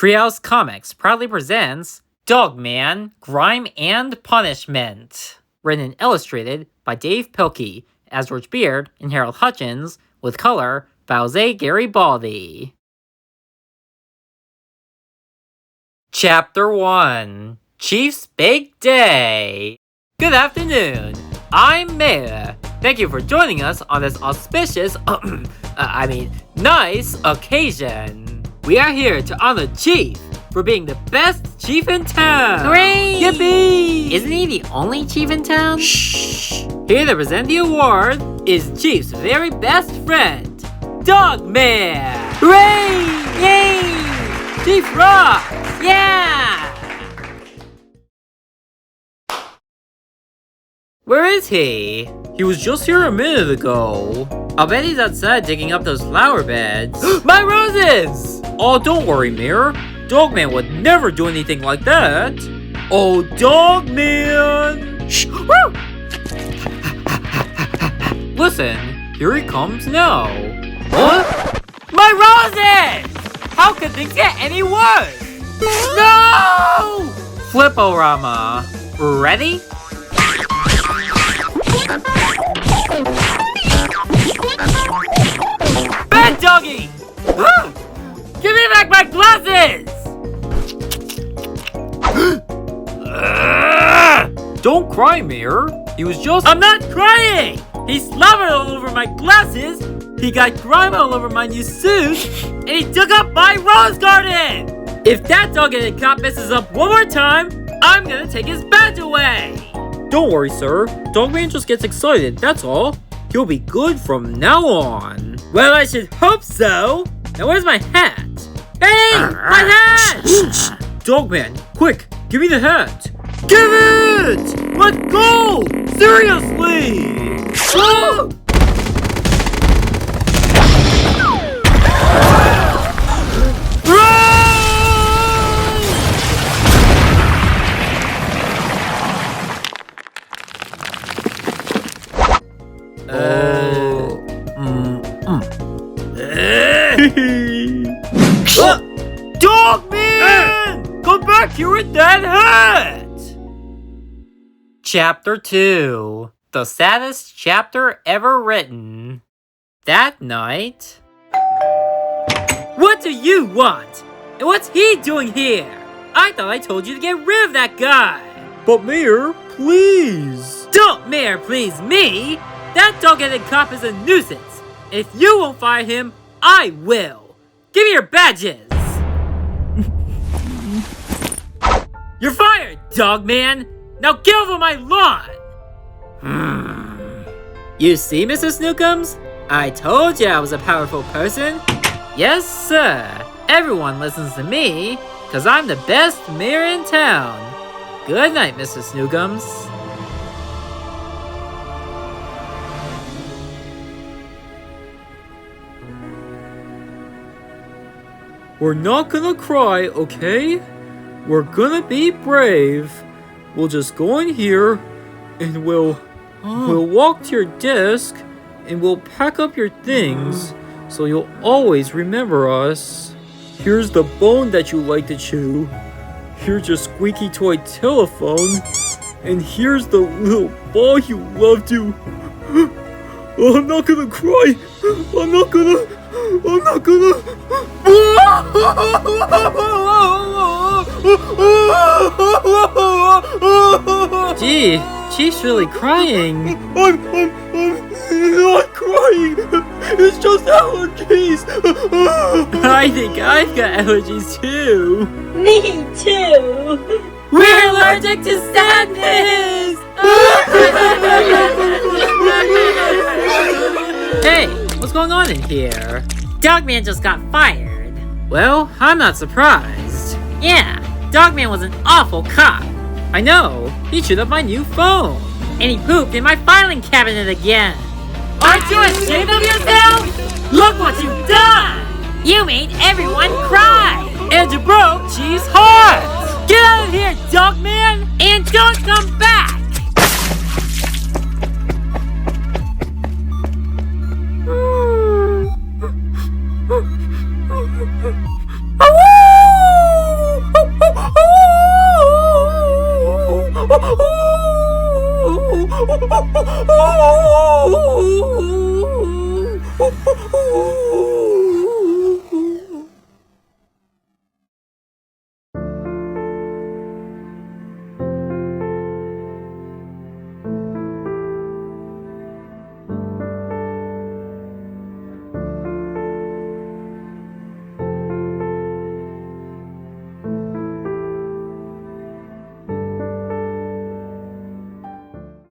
Treehouse Comics proudly presents Dogman, Grime and Punishment. Written and illustrated by Dav Pilkey as George Beard and Harold Hutchins, with color by Jose Garibaldi. Chapter 1, Chief's Big Day. Good afternoon, I'm Mayor. Thank you for joining us on this auspicious, nice occasion. We are here to honor Chief for being the best chief in town. Hooray! Yippee! Isn't he the only chief in town? Shh! Here to present the award is Chief's very best friend, Dogman. Hooray! Yay! Chief rocks! Yeah! Where is he? He was just here a minute ago. I'll bet he's outside digging up those flower beds. My roses! Oh, don't worry, Mayor. Dogman would never do anything like that. Oh, Dogman! Shh! Woo! Listen, here he comes now. What? My roses! How could things get any worse? No! Flip-O-Rama. Ready? Bad doggy! Give me back my glasses! Don't cry, Mayor. He was just— I'm not crying! He slobbered all over my glasses, he got grime all over my new suit, and he took up my rose garden! If that dog-headed cop messes up one more time, I'm gonna take his badge away! Don't worry, sir. Dogman just gets excited, that's all. He'll be good from now on. Well, I should hope so. Now where's my hat? Hey! My hat! Dogman, quick, give me the hat. Give it! Let's go! Seriously! Oh! Dogman! Come back here with that hat! Chapter 2, the saddest chapter ever written. That night... What do you want? And what's he doing here? I thought I told you to get rid of that guy. But Mayor, please. Don't Mayor please me. That dog-headed cop is a nuisance. If you won't fire him, I will. Give me your badges. You're fired, Dogman. Now get over my lawn. You see, Mr. Snookums? I told you I was a powerful person. Yes, sir. Everyone listens to me, because I'm the best mayor in town. Good night, Mr. Snookums. We're not gonna cry, okay? We're gonna be brave. We'll just go in here, and we'll walk to your desk, and we'll pack up your things, so you'll always remember us. Here's the bone that you like to chew. Here's your squeaky toy telephone, and here's the little ball you love to. Oh, I'm not gonna cry. I'm not gonna. Gee, Chief's really crying. I'm not crying. It's just allergies. I think I've got allergies too. Me too. We're allergic to sadness. Hey, what's going on in here? Dogman just got fired. Well, I'm not surprised. Yeah, Dogman was an awful cop. I know, he chewed up my new phone. And he pooped in my filing cabinet again. Aren't you ashamed of yourself? Look what you've done! You made everyone cry. And you broke Chief's heart! Get out of here, Dogman! And don't come